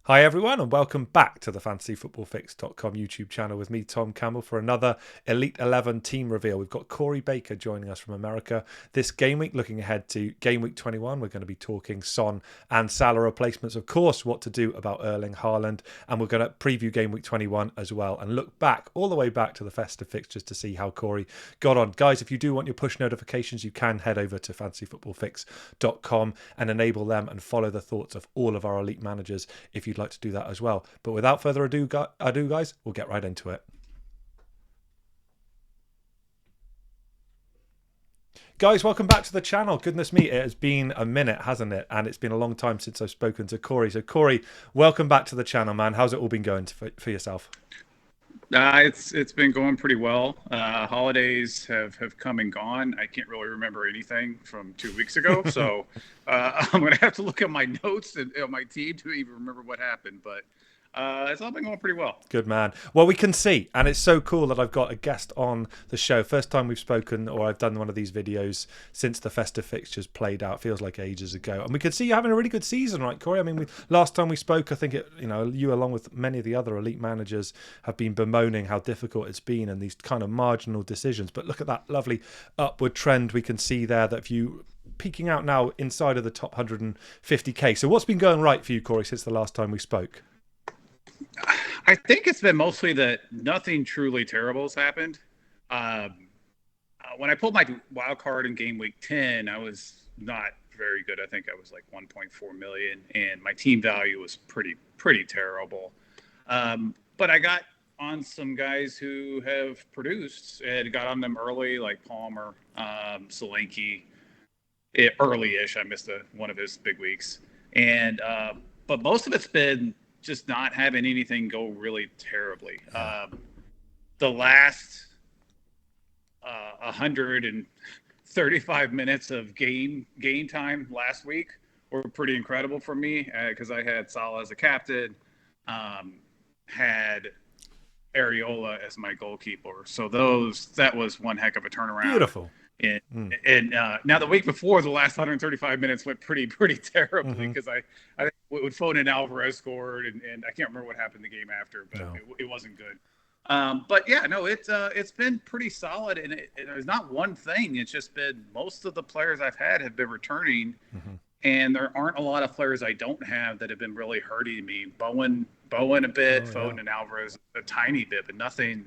Hi everyone and welcome back to the fantasyfootballfix.com YouTube channel with me, Tom Campbell, for another Elite 11 team reveal. We've got Corey Baker joining us from America this game week. Looking ahead to game week 21, we're going to be talking Son and Salah replacements, of course, what to do about Erling Haaland, and we're going to preview game week 21 as well and look back, all the way back to the festive fixtures to see how Corey got on. Guys, if you do want your push notifications, you can head over to fantasyfootballfix.com and enable them and follow the thoughts of all of our elite managers if you'd like to do that as well. But without further ado, guys, we'll get right into it. Guys, welcome back to the channel. Goodness me, it has been a minute, hasn't it? And it's been a long time since I've spoken to Corey. So Corey, welcome back to the channel, man. How's it all been going for yourself? It's been going pretty well. Holidays have come and gone. I can't really remember anything from 2 weeks ago, so I'm going to have to look at my notes and my team to even remember what happened. But it's all been going pretty well. Good man. Well, we can see, and it's so cool that I've got a guest on the show. First time we've spoken, or I've done one of these videos since the festive fixtures played out. Feels like ages ago, and we can see you having a really good season, right, Corey? I mean, last time we spoke, I think you, along with many of the other elite managers, have been bemoaning how difficult it's been and these kind of marginal decisions. But look at that lovely upward trend we can see there. That if you peaking out now inside of the top 150k. So what's been going right for you, Corey, since the last time we spoke? I think it's been mostly that nothing truly terrible has happened. When I pulled my wild card in game week 10, I was not very good. I think I was like 1.4 million, and my team value was pretty terrible. But I got on some guys who have produced and got on them early, like Palmer, Solanke, early-ish. I missed one of his big weeks, and but most of it's been just not having anything go really terribly. The last 135 minutes of game time last week were pretty incredible for me because I had Salah as a captain, had Areola as my goalkeeper. So that was one heck of a turnaround. Beautiful. And now the week before, the last 135 minutes went pretty terribly because I think Foden and Alvarez scored, and I can't remember what happened the game after, but it wasn't good. But yeah, no, it's been pretty solid, and there's not one thing. It's just been most of the players I've had have been returning, and there aren't a lot of players I don't have that have been really hurting me. Bowen a bit, Foden and Alvarez a tiny bit, but nothing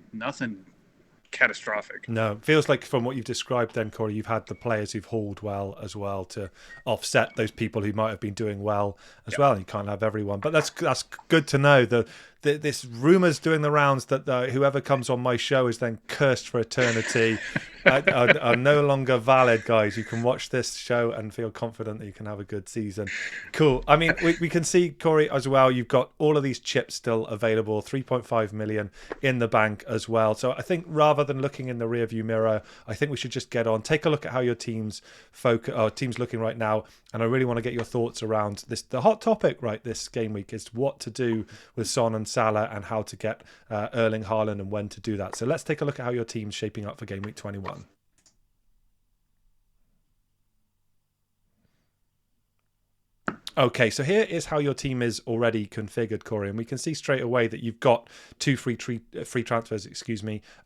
catastrophic. No, it feels like from what you've described then, Corey, you've had the players who've hauled well as well to offset those people who might have been doing well as well. You can't have everyone, but that's good to know. This rumours doing the rounds that whoever comes on my show is then cursed for eternity are no longer valid, guys. You can watch this show and feel confident that you can have a good season. Cool. I mean, we can see, Corey, as well, you've got all of these chips still available, 3.5 million in the bank as well. So I think rather than looking in the rearview mirror, I think we should just get on, take a look at how your team's looking right now. And I really want to get your thoughts around this. The hot topic, right, this game week is what to do with Son and Salah and how to get Erling Haaland and when to do that. So let's take a look at how your team's shaping up for game week 21. Okay, so here is how your team is already configured, Corey, and we can see straight away that you've got two free transfers,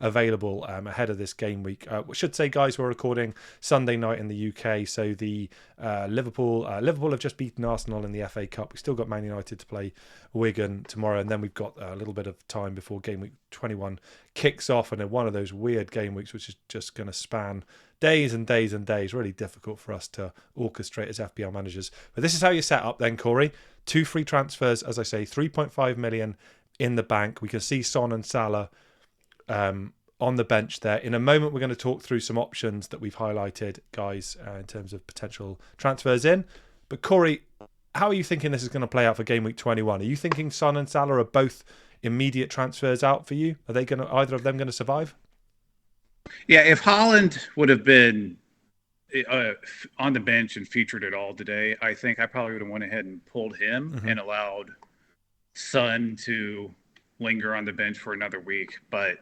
available ahead of this game week. We should say, guys, we're recording Sunday night in the UK, so the Liverpool have just beaten Arsenal in the FA Cup. We've still got Man United to play Wigan tomorrow, and then we've got a little bit of time before game week 21 kicks off, and then one of those weird game weeks which is just going to span days and days and days. Really difficult for us to orchestrate as FPL managers. But this is how you set up then, Corey. Two free transfers, as I say, 3.5 million in the bank. We can see Son and Salah on the bench there. In a moment, we're going to talk through some options that we've highlighted, guys, in terms of potential transfers in. But Corey, how are you thinking this is going to play out for game week 21? Are you thinking Son and Salah are both immediate transfers out for you? Are they either of them going to survive? Yeah, if Haaland would have been on the bench and featured at all today, I think I probably would have went ahead and pulled him and allowed Son to linger on the bench for another week. But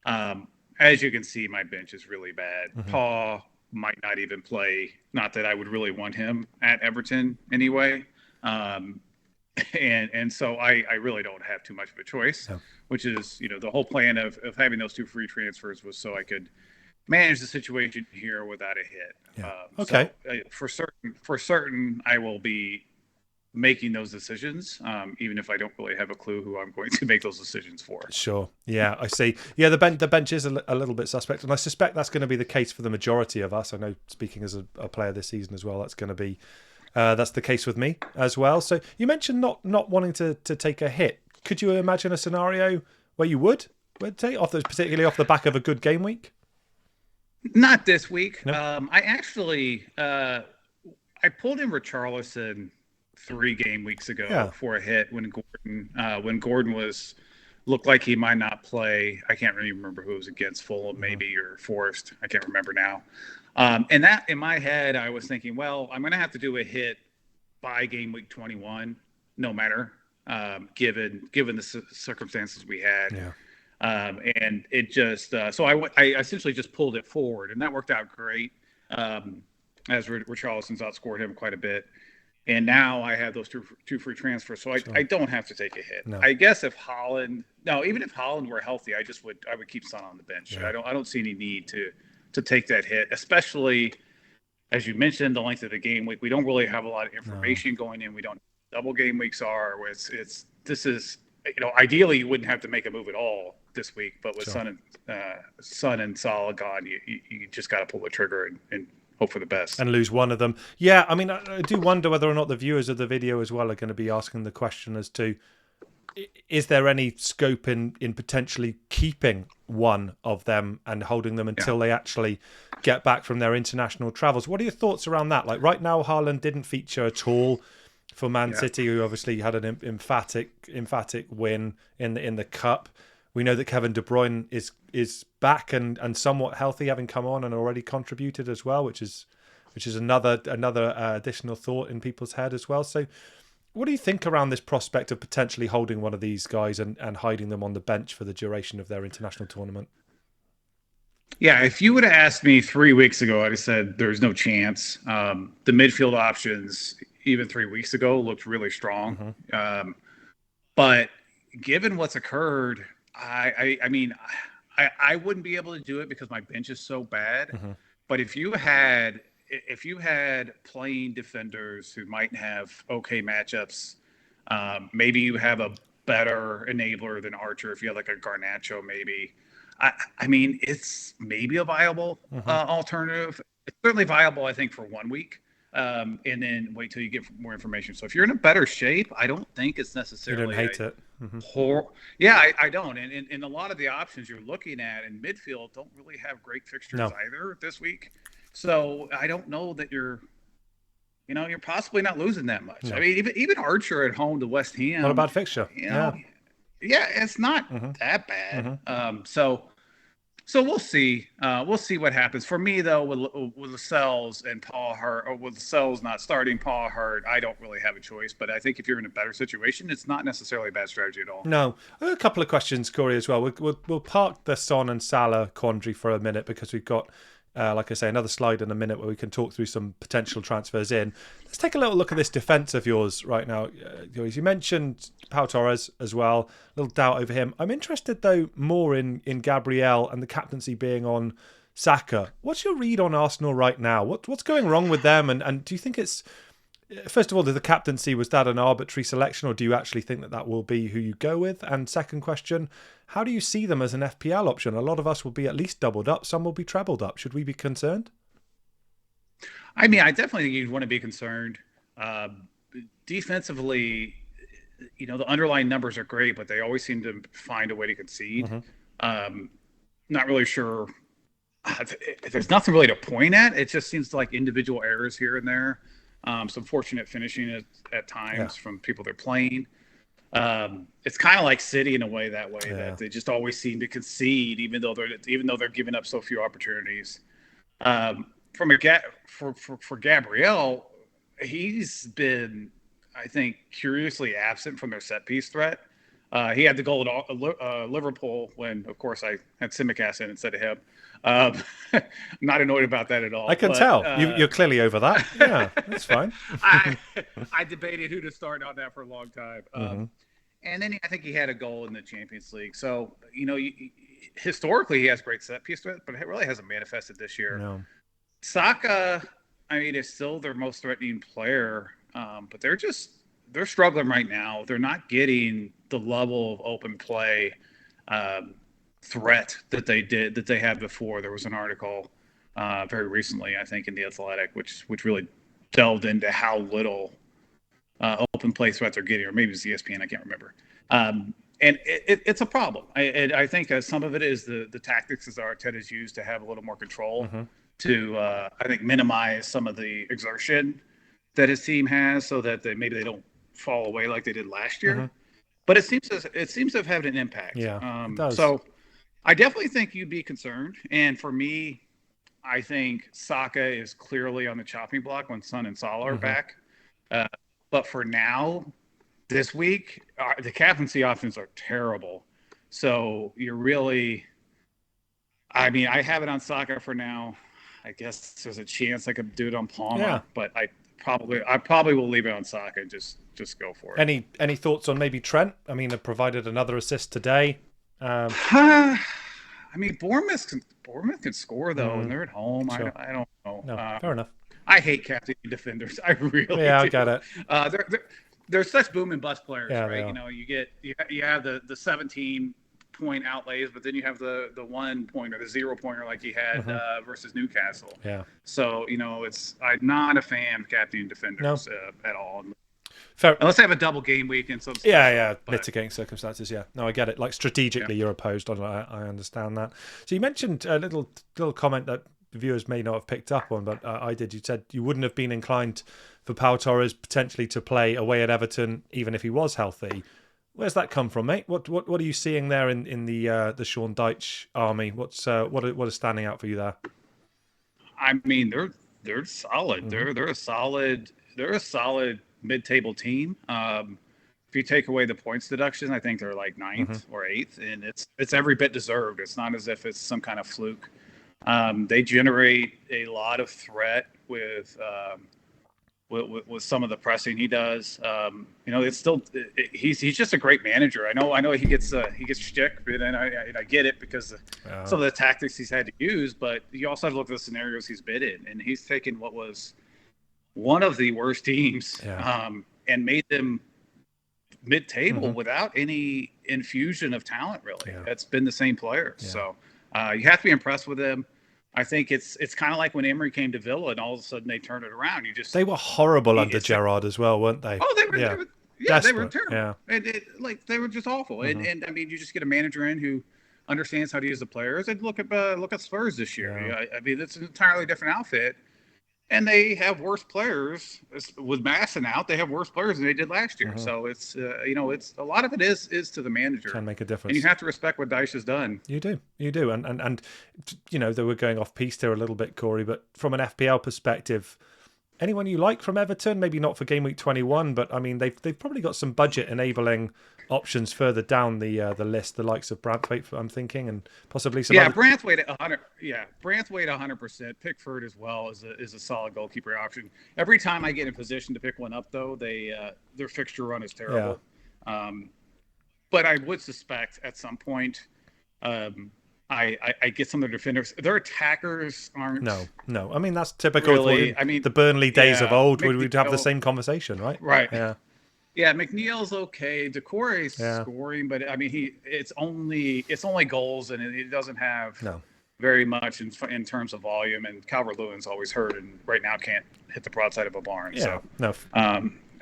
as you can see, my bench is really bad. Paul might not even play. Not that I would really want him at Everton anyway. and so I really don't have too much of a choice, Yeah. which is, the whole plan of having those 2 free transfers was so I could manage the situation here without a hit. Yeah. Okay. So for certain, I will be making those decisions, even if I don't really have a clue who I'm going to make those decisions for. Sure. Yeah, I see. Yeah, the bench is a little bit suspect, and I suspect that's going to be the case for the majority of us. I know, speaking as a player this season as well, that's going to be that's the case with me as well. So you mentioned not wanting to take a hit. Could you imagine a scenario where you would take particularly off the back of a good game week? Not this week. No. I actually I pulled in Richarlison 3 game weeks ago Yeah. for a hit when Gordon was looked like he might not play. I can't really remember who it was against, Fulham maybe or Forest. I can't remember now. And that in my head, I was thinking, well, I'm going to have to do a hit by game week 21, no matter given the circumstances we had. Yeah. And it just so I essentially just pulled it forward, and that worked out great. As Richarlison's outscored him quite a bit, and now I have those two free transfers, so I don't have to take a hit. No. I guess even if Haaland were healthy, I would keep Son on the bench. Yeah. I don't see any need to take that hit, especially as you mentioned the length of the game week. We don't really have a lot of information going in. We don't know what double game weeks are. This is ideally you wouldn't have to make a move at all this week, but with Son and Salah gone, you just got to pull the trigger and hope for the best and lose one of them. Yeah, I mean, I do wonder whether or not the viewers of the video as well are going to be asking the question as to, is there any scope in potentially keeping one of them and holding them until they actually get back from their international travels? What are your thoughts around that? Like right now, Haaland didn't feature at all for Man City, who obviously had an emphatic win in the cup. We know that Kevin De Bruyne is back and somewhat healthy, having come on and already contributed as well, which is another additional thought in people's head as well. So what do you think around this prospect of potentially holding one of these guys and hiding them on the bench for the duration of their international tournament? Yeah, if you would have asked me 3 weeks ago, I'd have said there's no chance. The midfield options, even 3 weeks ago, looked really strong. Mm-hmm. But given what's occurred, I mean, I wouldn't be able to do it because my bench is so bad. Mm-hmm. But if you had playing defenders who might have okay matchups, maybe you have a better enabler than Archer. If you have like a Garnacho, maybe. I mean, it's maybe a viable alternative. It's certainly viable, I think, for 1 week, and then wait till you get more information. So if you're in a better shape, I don't think it's necessarily. You don't hate it. Mm-hmm. Yeah, I don't. And a lot of the options you're looking at in midfield don't really have great fixtures either this week. So I don't know that you're possibly not losing that much. No. I mean, even Archer at home to West Ham. Not a bad fixture. Yeah, it's not that bad. So we'll see. We'll see what happens. For me, though, with Lascelles and Paul Hart, or with Lascelles not starting Paul Hart, I don't really have a choice. But I think if you're in a better situation, it's not necessarily a bad strategy at all. No. A couple of questions, Corey, as well. We'll park the Son and Salah quandary for a minute because we've got, like I say, another slide in a minute where we can talk through some potential transfers in. Let's take a little look at this defence of yours right now. You mentioned Pau Torres as well. A little doubt over him. I'm interested, though, more in Gabriel and the captaincy being on Saka. What's your read on Arsenal right now? What's going wrong with them? And do you think it's... First of all, the captaincy, was that an arbitrary selection, or do you actually think that will be who you go with? And second question, how do you see them as an FPL option? A lot of us will be at least doubled up. Some will be trebled up. Should we be concerned? I mean, I definitely think you'd want to be concerned. Defensively, the underlying numbers are great, but they always seem to find a way to concede. Not really sure. There's nothing really to point at. It just seems like individual errors here and there. Some fortunate finishing at times from people they're playing. It's kind of like City in a way that they just always seem to concede, even though they're giving up so few opportunities. For Gabriel, he's been, I think, curiously absent from their set piece threat. He had the goal at Liverpool when, of course, I had Simicast in instead of him. I'm not annoyed about that at all. I can but, tell. You're clearly over that. Yeah, that's fine. I debated who to start on that for a long time. And then I think he had a goal in the Champions League. So, historically he has great set piece, but it really hasn't manifested this year. No. Saka, I mean, is still their most threatening player, but they're struggling right now. They're not getting the level of open play threat that they had before. There was an article very recently, I think, in The Athletic, which really delved into how little open play threats are getting, or maybe it's ESPN, I can't remember. And it's a problem. I think some of it is the tactics that Arteta's used to have a little more control to, I think, minimize some of the exertion that his team has, so that maybe they don't fall away like they did last year. But it seems to have had an impact. Yeah, it does. So I definitely think you'd be concerned. And for me, I think Saka is clearly on the chopping block when Son and Salah are back. But for now, this week, the captaincy options are terrible. So you're really, I mean, I have it on Saka for now. I guess there's a chance I could do it on Palmer, but I probably will leave it on Saka and just go for it. Any thoughts on maybe Trent? I mean, they've provided another assist today. I mean, Bournemouth can score though, and they're at home. Sure. I don't know. No, fair enough. I hate captain defenders. I really do. I get it. They're such boom and bust players, right? You have the 17-point outlays, but then you have the 1 point or the 0 pointer like you had versus Newcastle. Yeah. So I'm not a fan of captain defenders at all. Fair. Unless they have a double game week and some stuff. Mitigating circumstances. Yeah, no, I get it. Like strategically, you're opposed. I understand that. So you mentioned a little comment that viewers may not have picked up on, but I did. You said you wouldn't have been inclined for Pau Torres potentially to play away at Everton, even if he was healthy. Where's that come from, mate? What are you seeing there in the Sean Dyche army? What is standing out for you there? I mean, they're solid. They're a solid mid-table team. If you take away the points deduction, I think they're like 9th or 8th, and it's every bit deserved. It's not as if it's some kind of fluke. They generate a lot of threat with some of the pressing he does. It's still he's just a great manager. I know he gets shtick, but then I get it because some of the tactics he's had to use. But you also have to look at the scenarios he's been in, and he's taken what was one of the worst teams and made them mid-table without any infusion of talent. Really, it's been the same players. So you have to be impressed with them. I think it's kind of like when Emery came to Villa and all of a sudden they turned it around. They were horrible under Gerrard as well, weren't they? Oh, they were terrible. Yeah. They were just awful. And I mean, you just get a manager in who understands how to use the players. And look at Spurs this year. Yeah. I mean, it's an entirely different outfit. And they have worse players with Masson out. They have worse players than they did last year. So it's it's a lot of it is to the manager. Can make a difference. And you have to respect what Dyche has done. You do, and they were going off piste here a little bit, Corey. But from an FPL perspective, anyone you like from Everton? Maybe not for game week 21, but I mean they've probably got some budget enabling options further down the list, the likes of Branthwaite, I'm thinking, and possibly some. Branthwaite at 100. Yeah, Branthwaite 100%. Pickford as well is a solid goalkeeper option. Every time I get in position to pick one up, though, their fixture run is terrible. Yeah. But I would suspect at some point, I get some of their defenders. Their attackers aren't. No. I mean that's typical. Really, the Burnley days of old, we'd have the same conversation, right? Right. Yeah. Yeah, McNeil's okay. Decore's scoring, but I mean, it's only goals, and it doesn't have very much in terms of volume. And Calvert-Lewin's always hurt, and right now can't hit the broadside of a barn. Yeah, so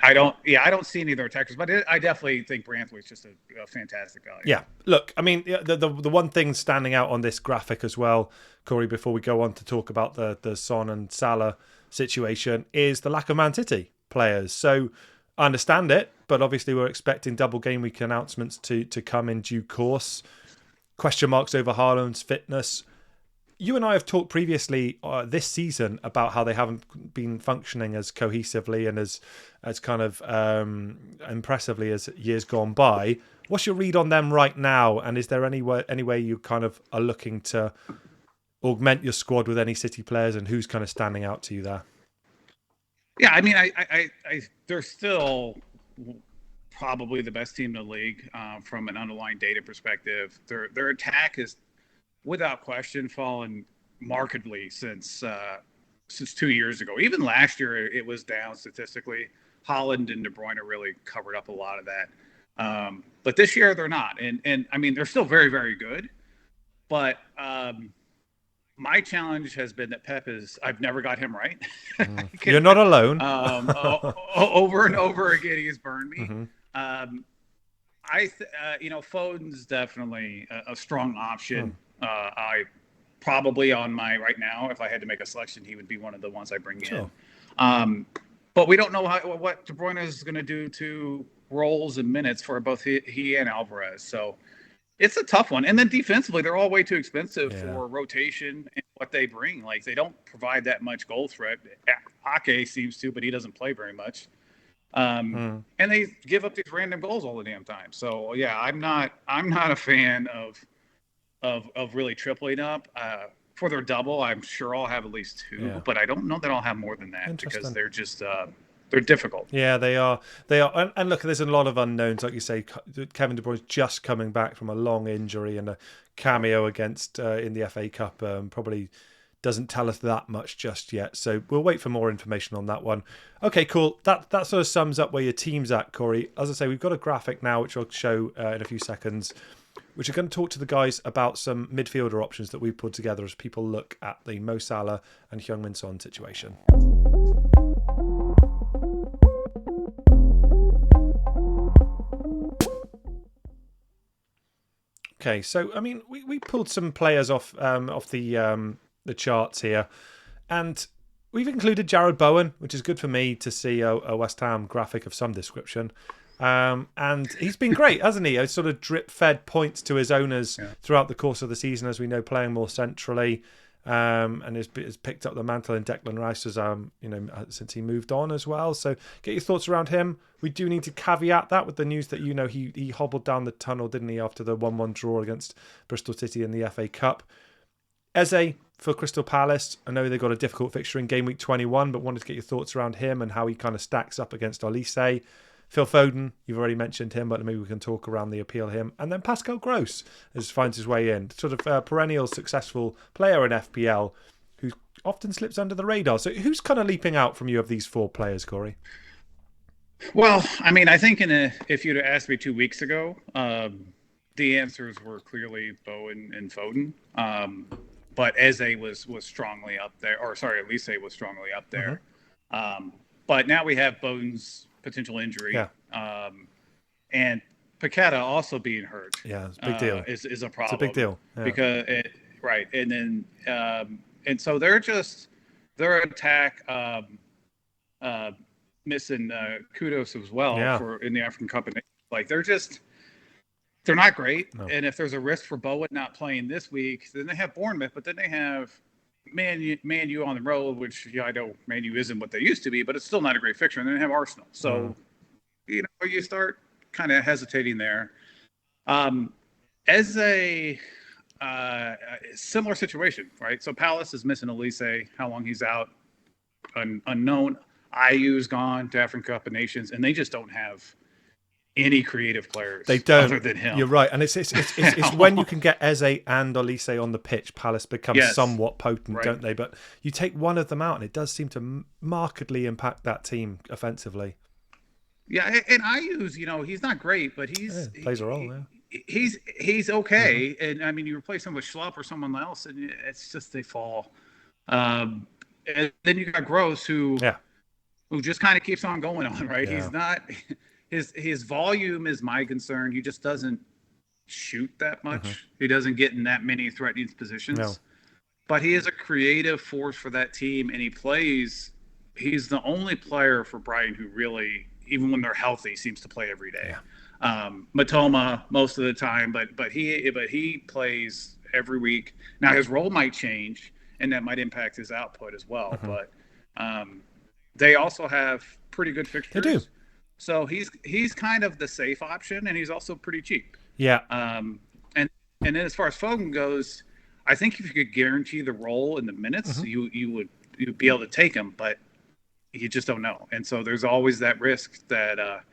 I don't see any of their attackers, but I definitely think Branthwaite's just a fantastic value. Yeah, look, I mean, the one thing standing out on this graphic as well, Corey, before we go on to talk about the Son and Salah situation, is the lack of Man City players. So I understand it, but obviously we're expecting double game week announcements to come in due course. Question marks over Haaland's fitness. you and I have talked previously this season about how they haven't been functioning as cohesively and as kind of impressively as years gone by. What's your read on them right now? And is there any way you kind of are looking to augment your squad with any City players, and who's kind of standing out to you there? Yeah, I mean, they're still probably the best team in the league from an underlying data perspective. Their attack is, without question, fallen markedly since 2 years ago. Even last year, it was down statistically. Haaland and De Bruyne really covered up a lot of that. But this year, they're not. And I mean, they're still very, very good. But my challenge has been that Pep I've never got him right. You're not alone. Over and over again, he's burned me. Mm-hmm. Foden's definitely a strong option. I probably on my right now, if I had to make a selection, he would be one of the ones I bring in. But we don't know what De Bruyne is going to do to roles and minutes for both he and Alvarez. So it's a tough one. And then defensively, they're all way too expensive for rotation and what they bring. Like, they don't provide that much goal threat. Ake seems to, but he doesn't play very much. And they give up these random goals all the damn time. So yeah, I'm not a fan of really tripling up. For their double, I'm sure I'll have at least two, but I don't know that I'll have more than that because they're just they're difficult. Yeah, they are. And look, there's a lot of unknowns, like you say. Kevin De Bruyne's just coming back from a long injury, and a cameo against in the FA Cup probably doesn't tell us that much just yet. So we'll wait for more information on that one. Okay, cool. That sort of sums up where your team's at, Corey. As I say, we've got a graphic now, which I'll show in a few seconds, which are going to talk to the guys about some midfielder options that we've put together as people look at the Mo Salah and Heung-min Son situation. Okay, so I mean, we pulled some players off the charts here, and we've included Jared Bowen, which is good for me to see a West Ham graphic of some description. And he's been great, hasn't he? He's sort of drip-fed points to his owners throughout the course of the season, as we know, playing more centrally, and has picked up the mantle in Declan Rice since he moved on as well. So get your thoughts around him. We do need to caveat that with the news that he hobbled down the tunnel, didn't he, after the 1-1 draw against Bristol City in the FA Cup. Eze for Crystal Palace. I know they got a difficult fixture in Gameweek 21, but wanted to get your thoughts around him and how he kind of stacks up against Olise. Phil Foden, you've already mentioned him, but maybe we can talk around the appeal of him. And then Pascal Gross finds his way in. Sort of a perennial successful player in FPL who often slips under the radar. So who's kind of leaping out from you of these four players, Corey? Well, I mean, I think if you'd asked me 2 weeks ago, the answers were clearly Bowen and Foden. But Eze was strongly up there. Or sorry, Olise was strongly up there. But now we have Bowen's potential injury, and Paqueta also being hurt. Yeah, it's a big deal. Is a problem. It's a big deal because and then and so their attack missing kudos as well for in the African Cup. Like they're not great. No. And if there's a risk for Bowen not playing this week, then they have Bournemouth, but then they have Man U on the road, which I know Man U isn't what they used to be, but it's still not a great fixture. And then they have Arsenal. So, you start kind of hesitating there. As a similar situation, right? So Palace is missing Olise. How long he's out, unknown. Ayu's gone to African Cup of Nations, and they just don't have any creative players. They don't. Other than him. You're right, and it's when you can get Eze and Olise on the pitch, Palace become somewhat potent, don't they? But you take one of them out, and it does seem to markedly impact that team offensively. Yeah, and Ayu's, he's not great, but plays a role. He's okay, and I mean, you replace him with Schlupp or someone else, and it's just they fall. And then you got Gross, who just kind of keeps on going on, right? Yeah. He's not. His volume is my concern. He just doesn't shoot that much. He doesn't get in that many threatening positions. No. But he is a creative force for that team, and he's the only player for Brighton who really, even when they're healthy, seems to play every day. Yeah. Matoma most of the time, but he plays every week. Now his role might change, and that might impact his output as well. But they also have pretty good fixtures. They do. So he's kind of the safe option, and he's also pretty cheap. Yeah. And then as far as Foden goes, I think if you could guarantee the role in the minutes, you'd be able to take him, but you just don't know. And so there's always that risk that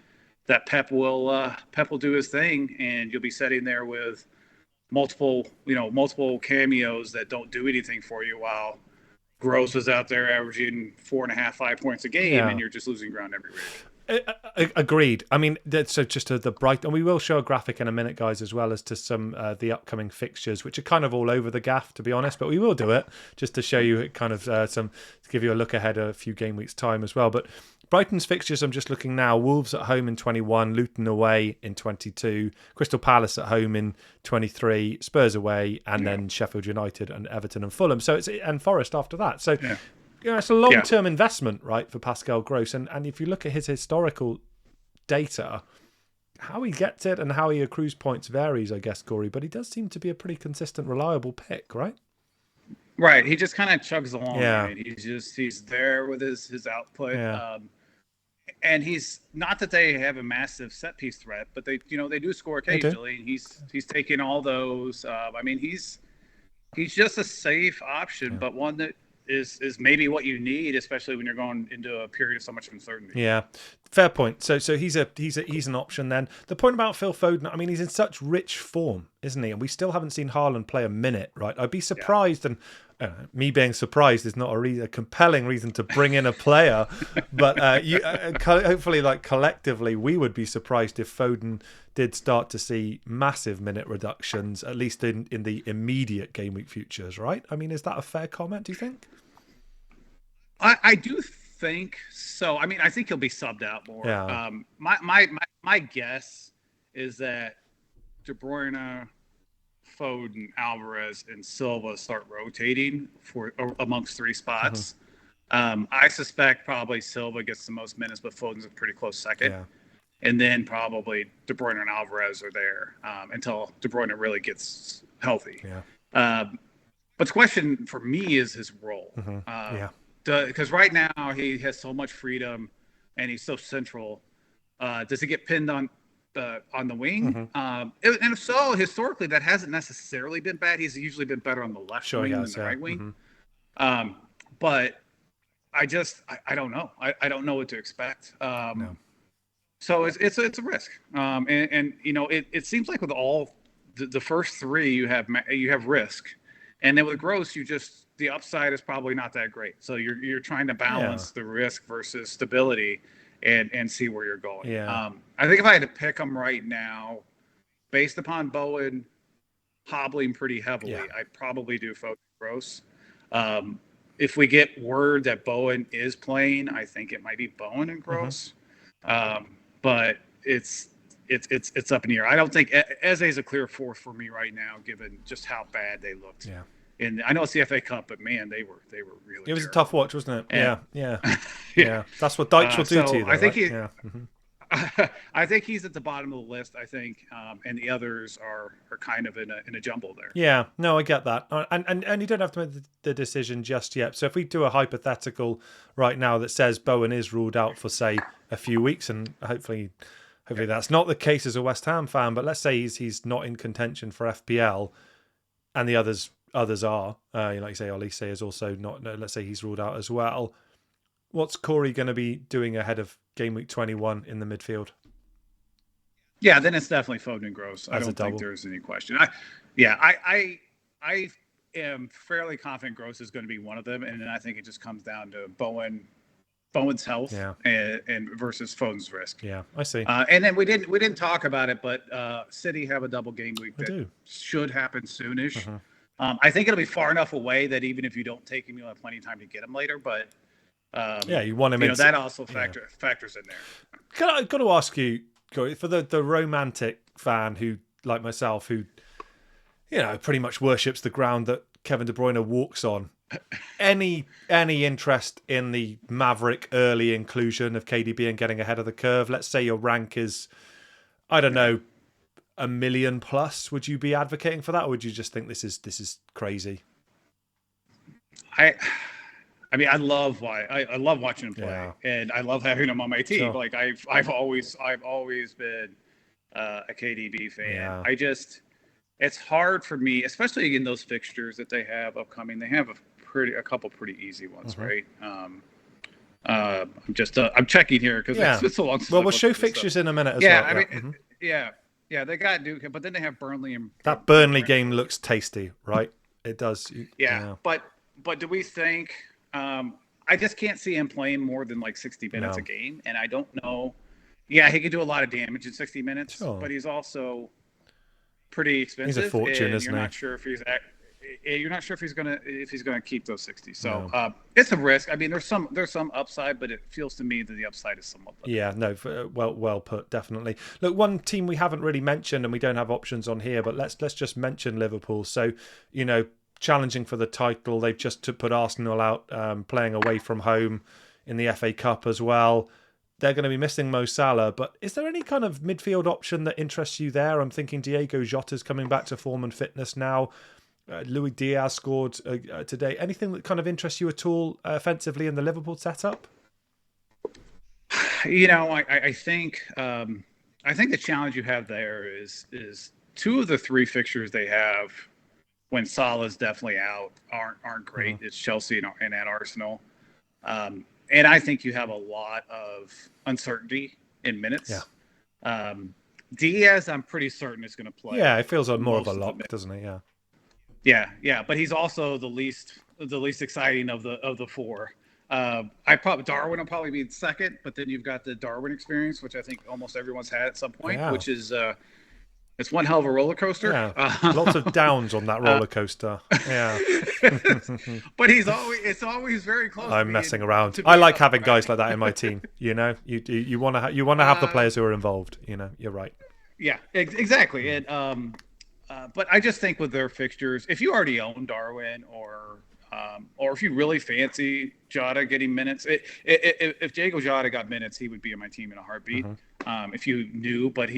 that Pep will do his thing, and you'll be sitting there with multiple cameos that don't do anything for you, while Gross is out there averaging 4.5, 5 points a game, and you're just losing ground every week. Agreed. I mean, so just to the bright, and we will show a graphic in a minute, guys, as well as to some the upcoming fixtures, which are kind of all over the gaff, to be honest. But we will do it just to show you kind of to give you a look ahead a few game weeks time as well. But Brighton's fixtures, I'm just looking now: Wolves at home in 21, Luton away in 22, Crystal Palace at home in 23, Spurs away, and then Sheffield United and Everton and Fulham. So and Forest after that. So. Yeah. It's a long-term investment, right, for Pascal Gross. And if you look at his historical data, how he gets it and how he accrues points varies, I guess, Corey. But he does seem to be a pretty consistent, reliable pick, right? Right. He just kind of chugs along. Yeah. Right? He's there with his output. Yeah. And he's not that they have a massive set piece threat, but they do score occasionally. He's taking all those. I mean, he's just a safe option, but one that is maybe what you need, especially when you're going into a period of so much uncertainty. Yeah, fair point. So he's an option then. The point about Phil Foden, I mean, he's in such rich form, isn't he? And we still haven't seen Haaland play a minute, right? I'd be surprised, and me being surprised is not a compelling reason to bring in a player, but hopefully, like collectively, we would be surprised if Foden did start to see massive minute reductions, at least in the immediate game week futures, right? I mean, is that a fair comment, do you think? I do think so. I mean, I think he'll be subbed out more. Yeah. My guess is that De Bruyne, Foden, Alvarez, and Silva start rotating amongst three spots. I suspect probably Silva gets the most minutes, but Foden's a pretty close second. Yeah. And then probably De Bruyne and Alvarez are there until De Bruyne really gets healthy. Yeah. But the question for me is his role. Because right now he has so much freedom and he's so central. Does he get pinned on the wing? And if so, historically, that hasn't necessarily been bad. He's usually been better on the left wing than the right wing. But I don't know. I don't know what to expect. No. So it's a risk. And it seems like with all the first three, you have risk. And then with Gross, the upside is probably not that great. So you're trying to balance the risk versus stability and see where you're going. Yeah. I think if I had to pick them right now, based upon Bowen hobbling pretty heavily, I'd probably do Foden Gross. If we get word that Bowen is playing, I think it might be Bowen and Gross. But it's up in the air. I don't think Eze is a clear fourth for me right now, given just how bad they looked. Yeah. And I know it's the FA Cup, but man, they were really. It was terrible. a tough watch, wasn't it? Yeah. That's what Dykes will do to you. Though, I think right? I think he's at the bottom of the list. I think, and the others are kind of in a jumble there. Yeah, no, I get that, and you don't have to make the decision just yet. So if we do a hypothetical right now that says Bowen is ruled out for say a few weeks, and hopefully that's not the case as a West Ham fan, but let's say he's not in contention for FPL, and the others are, like you say, Olise is also not. Let's say he's ruled out as well. What's Corey going to be doing ahead of game week 21 in the midfield? Yeah, then it's definitely Foden and Gross. I don't think there's any question. I am fairly confident Gross is going to be one of them, and then I think it just comes down to Bowen's health and versus Foden's risk. Yeah, I see. And then we didn't talk about it, but City have a double game week that should happen soonish. I think it'll be far enough away that even if you don't take him, you'll have plenty of time to get him later. But you want him in. That also factors in there. I've got to ask you, Corey, for the romantic fan who, like myself, who pretty much worships the ground that Kevin De Bruyne walks on. Any interest in the maverick early inclusion of KDB and getting ahead of the curve? Let's say your rank is, I don't know, 1 million plus, would you be advocating for that, or would you just think this is crazy? I mean, I love watching him play, and I love having him on my team. Sure. Like I've always been a KDB fan. Yeah. It's hard for me, especially in those fixtures that they have upcoming. They have a couple pretty easy ones, right? I'm checking here because it's so long. Well, we'll show fixtures in a minute as well. I mean, yeah, they got Duke, but then they have Burnley and that Burnley game looks tasty, right? It does. Yeah. But do we think? I just can't see him playing more than like 60 minutes a game, and I don't know. Yeah, he could do a lot of damage in 60 minutes, but he's also pretty expensive. He's a fortune, isn't he? You're not sure if he's gonna keep those 60. So it's a risk. I mean, there's some upside, but it feels to me that the upside is somewhat limited. Yeah, no, well put, definitely. Look, one team we haven't really mentioned, and we don't have options on here, but let's just mention Liverpool. So, challenging for the title, they've just put Arsenal out, playing away from home in the FA Cup as well. They're going to be missing Mo Salah, but is there any kind of midfield option that interests you there? I'm thinking Diego Jota's coming back to form and fitness now. Luis Diaz scored today. Anything that kind of interests you at all offensively in the Liverpool setup? I think the challenge you have there is two of the three fixtures they have when Salah's definitely out aren't great. It's Chelsea and at Arsenal. And I think you have a lot of uncertainty in minutes. Yeah. Diaz, I'm pretty certain is going to play. Yeah, it feels like more of a lock, doesn't it? Yeah. Yeah. But he's also the least exciting of the four. Darwin will probably be second, but then you've got the Darwin experience, which I think almost everyone's had at some point, which is it's one hell of a roller coaster. Yeah. Lots of downs on that roller coaster. Yeah. But it's always very close. I'm messing around. I like having guys like that in my team. You want to have the players who are involved. You're right. Yeah, exactly. And but I just think with their fixtures, if you already own Darwin or if you really fancy Jota getting minutes, if Diego Jota got minutes, he would be in my team in a heartbeat. If you knew, but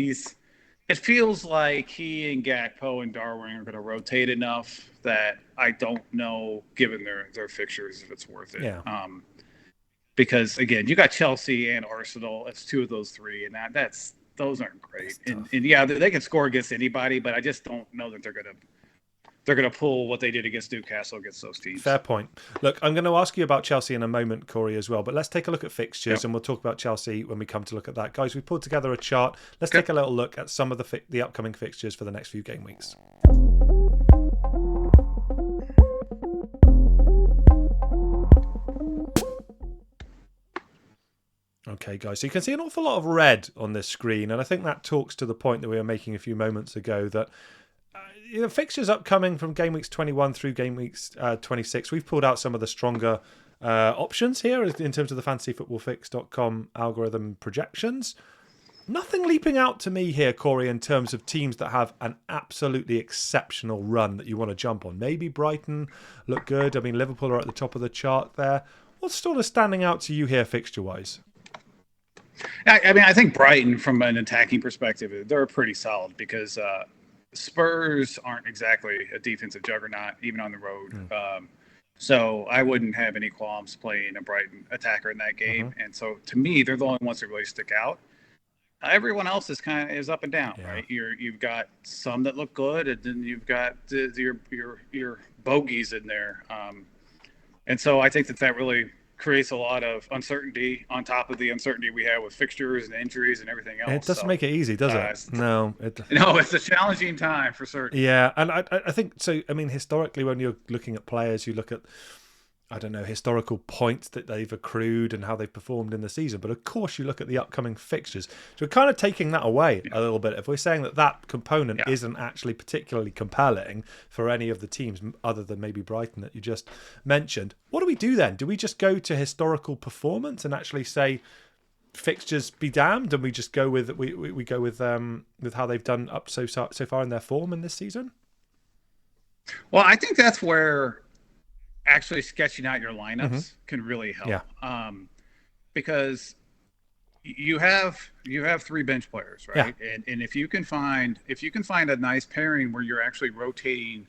it feels like he and Gakpo and Darwin are going to rotate enough that I don't know, given their fixtures, if it's worth it. Yeah. Because again, you got Chelsea and Arsenal. It's two of those three, and those aren't great. And yeah, they can score against anybody, but I just don't know that they're going to pull what they did against Newcastle against those teams. Fair point. Look, I'm going to ask you about Chelsea in a moment, Corey, as well. But let's take a look at fixtures, and we'll talk about Chelsea when we come to look at that. Guys, we've pulled together a chart. Let's take a little look at some of the upcoming fixtures for the next few game weeks. Okay, guys, so you can see an awful lot of red on this screen, and I think that talks to the point that we were making a few moments ago that fixtures upcoming from game weeks 21 through game weeks 26. We've pulled out some of the stronger options here in terms of the fantasyfootballfix.com algorithm projections. Nothing leaping out to me here, Corey, in terms of teams that have an absolutely exceptional run that you want to jump on. Maybe Brighton look good. I mean, Liverpool are at the top of the chart there. What's sort of standing out to you here fixture-wise? I mean, I think Brighton, from an attacking perspective, they're pretty solid because Spurs aren't exactly a defensive juggernaut, even on the road. So I wouldn't have any qualms playing a Brighton attacker in that game. And so, to me, they're the only ones that really stick out. Everyone else is up and down, right? You've got some that look good, and then you've got your bogeys in there. And so I think that really creates a lot of uncertainty on top of the uncertainty we have with fixtures and injuries and everything else. It doesn't make it easy, does it? No, it's a challenging time for certain. Yeah, and I think so. I mean, historically, when you're looking at players, you look at, I don't know, historical points that they've accrued and how they've performed in the season. But of course, you look at the upcoming fixtures. So we're kind of taking that away a little bit. If we're saying that component isn't actually particularly compelling for any of the teams other than maybe Brighton that you just mentioned, what do we do then? Do we just go to historical performance and actually say fixtures be damned, and we just go with we go with how they've done up so far in their form in this season? Well, I think that's where actually sketching out your lineups can really help. Yeah. Because you have three bench players, Yeah. right? And if you can find a nice pairing where you're actually rotating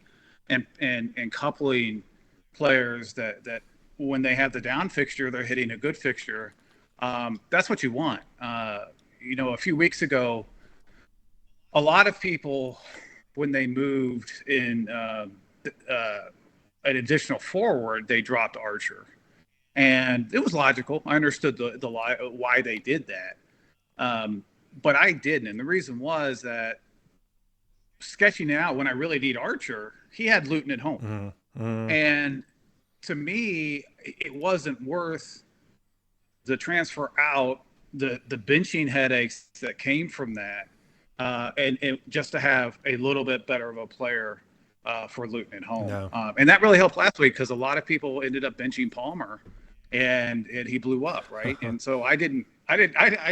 and coupling players that when they have the down fixture, they're hitting a good fixture. That's what you want. A few weeks ago, a lot of people, when they moved in an additional forward, they dropped Archer, and it was logical. I understood why they did that, but I didn't, and the reason was that sketching it out when I really need Archer, he had Luton at home, and to me, it wasn't worth the transfer out, the benching headaches that came from that, and just to have a little bit better of a player for Luton at home. No. And that really helped last week because a lot of people ended up benching Palmer, and he blew up, right? And so I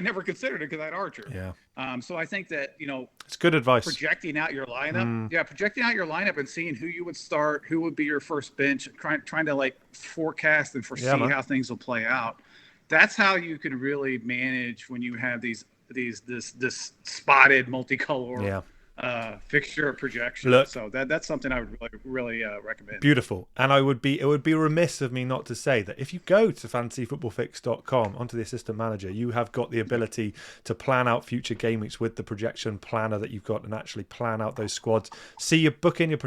never considered it because I had Archer. Yeah. So I think that It's good advice. projecting out your lineup, projecting out your lineup and seeing who you would start, who would be your first bench, trying to like forecast and foresee how things will play out. That's how you can really manage when you have this spotted multicolor fixture projection. Look, so that's something I would really recommend. Beautiful. And it would be remiss of me not to say that if you go to fantasyfootballfix.com onto the assistant manager, you have got the ability to plan out future game weeks with the projection planner that you've got and actually plan out those squads. See you book in your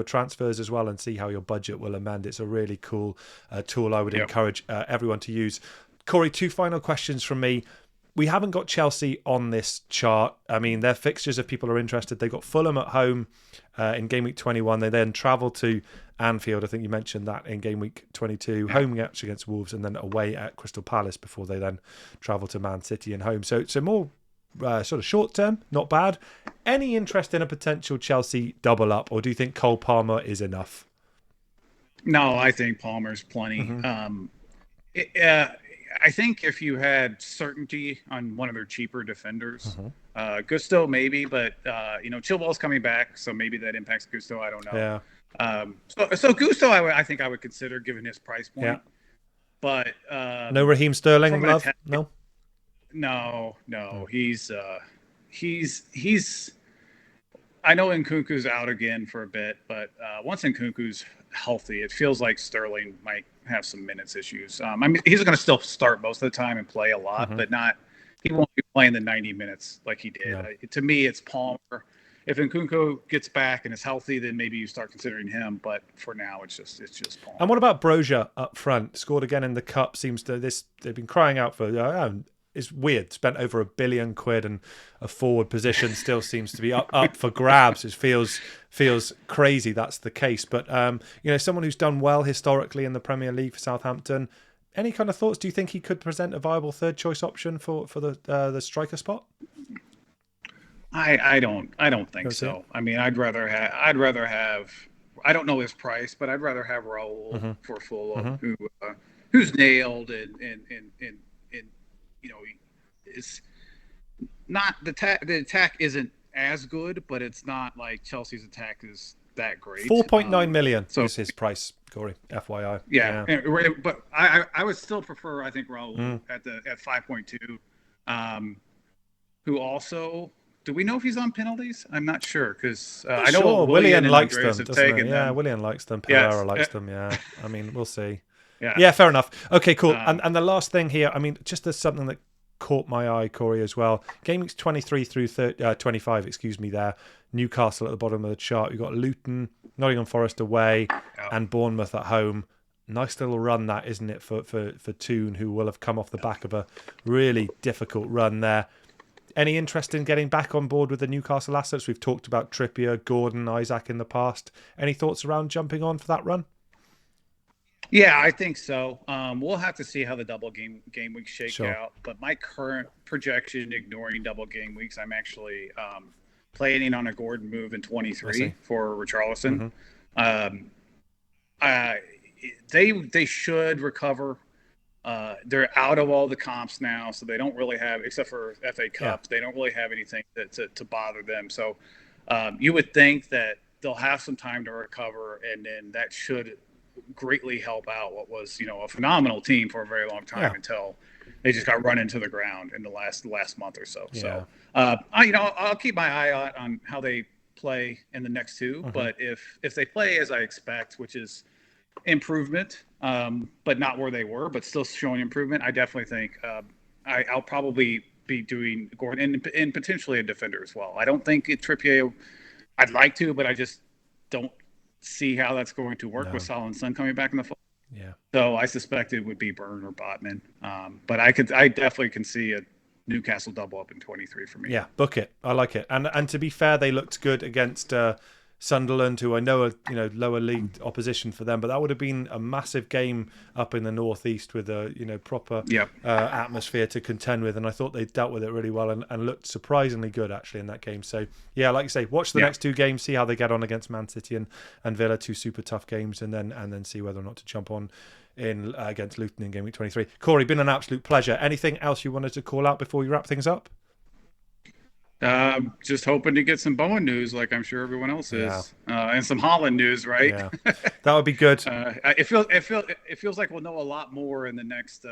transfers as well and see how your budget will amend. It's a really cool tool I would encourage everyone to use. Corey, two final questions from me. We haven't got Chelsea on this chart. I mean, their fixtures, if people are interested, they've got Fulham at home in game week 21. They then travel to Anfield. I think you mentioned that in game week 22. Home match against Wolves and then away at Crystal Palace before they then travel to Man City and home. So more sort of short term, not bad. Any interest in a potential Chelsea double up, or do you think Cole Palmer is enough? No, I think Palmer's plenty. I think if you had certainty on one of their cheaper defenders, Gusto maybe, but Chilwell's coming back, so maybe that impacts Gusto. I don't know. Yeah. So Gusto, I think I would consider given his price point. Yeah. But no Raheem Sterling love. No. He's. I know Nkunku's out again for a bit, but once Nkunku's healthy, it feels like Sterling might have some minutes issues. I mean, he's going to still start most of the time and play a lot, but he won't be playing the 90 minutes like he did. No. To me, it's Palmer. If Nkunku gets back and is healthy, then maybe you start considering him. But for now, it's just Palmer. And what about Brozier up front? Scored again in the cup. They've been crying out for. It's weird. Spent over £1 billion and a forward position still seems to be up for grabs. It feels crazy that's the case. But someone who's done well historically in the Premier League for Southampton. Any kind of thoughts? Do you think he could present a viable third choice option for the striker spot? I don't think so. I mean, I'd rather have. I don't know his price, but I'd rather have Raul for Fulham, who's nailed and is not the attack isn't as good, but it's not like Chelsea's attack is that great. 4.9 million is his price, Corey. FYI. Yeah. But I would still prefer, I think, Raul at 5.2. Who also, do we know if he's on penalties? I'm not sure because I know Willian likes them, doesn't he? Yeah, them. Willian likes them. Pereira likes them. Yeah, I mean, we'll see. Yeah, fair enough. Okay, cool. And the last thing here, I mean, just as something that caught my eye, Corey, as well. Game weeks 23 through 25, there. Newcastle at the bottom of the chart. We've got Luton, Nottingham Forest away, and Bournemouth at home. Nice little run that, isn't it, for Toon, who will have come off the back of a really difficult run there. Any interest in getting back on board with the Newcastle assets? We've talked about Trippier, Gordon, Isaac in the past. Any thoughts around jumping on for that run? Yeah, I think so. We'll have to see how the double game weeks shake out. But my current projection, ignoring double game weeks, I'm actually planning on a Gordon move in 23 for Richarlison. They should recover. They're out of all the comps now, so they don't really have, except for FA Cup, they don't really have anything to bother them. So you would think that they'll have some time to recover, and then that should greatly help out what was, a phenomenal team for a very long time until they just got run into the ground in the last month or so. Yeah. So I'll keep my eye out on how they play in the next two. But if they play as I expect, which is improvement, but not where they were, but still showing improvement, I definitely think I'll probably be doing Gordon and potentially a defender as well. I don't think Trippier. I'd like to, but I just don't see how that's going to work with Salah and Son coming back in the fall. Yeah. So I suspect it would be Burn or Botman. But I definitely can see a Newcastle double up in 23 for me. Yeah, book it. I like it. And to be fair, they looked good against Sunderland, who I know are lower league opposition for them, but that would have been a massive game up in the northeast with a proper atmosphere to contend with, and I thought they dealt with it really well and looked surprisingly good actually in that game. So yeah, like you say, watch the next two games, see how they get on against Man City and Villa, two super tough games, and then see whether or not to jump on in against Luton in game week 23. Corey, been an absolute pleasure. Anything else you wanted to call out before we wrap things up? Just hoping to get some Bowen news, like I'm sure everyone else is, and some Haaland news, right? Yeah, that would be good. It feels like we'll know a lot more in the next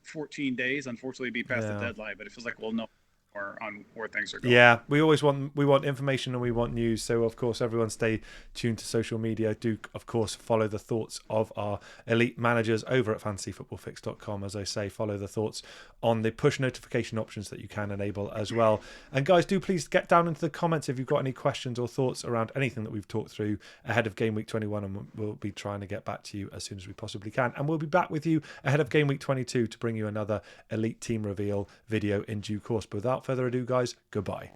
14 days. Unfortunately, be past the deadline, but it feels like we'll know more on where things are going. Yeah, we want information and we want news. So of course, everyone stay tuned to social media. Do of course follow the thoughts of our elite managers over at fantasyfootballfix.com. As I say, follow the thoughts on the push notification options that you can enable as well. And guys, do please get down into the comments if you've got any questions or thoughts around anything that we've talked through ahead of game week 21, and we'll be trying to get back to you as soon as we possibly can. And we'll be back with you ahead of game week 22 to bring you another elite team reveal video in due course. But without further ado, guys, goodbye.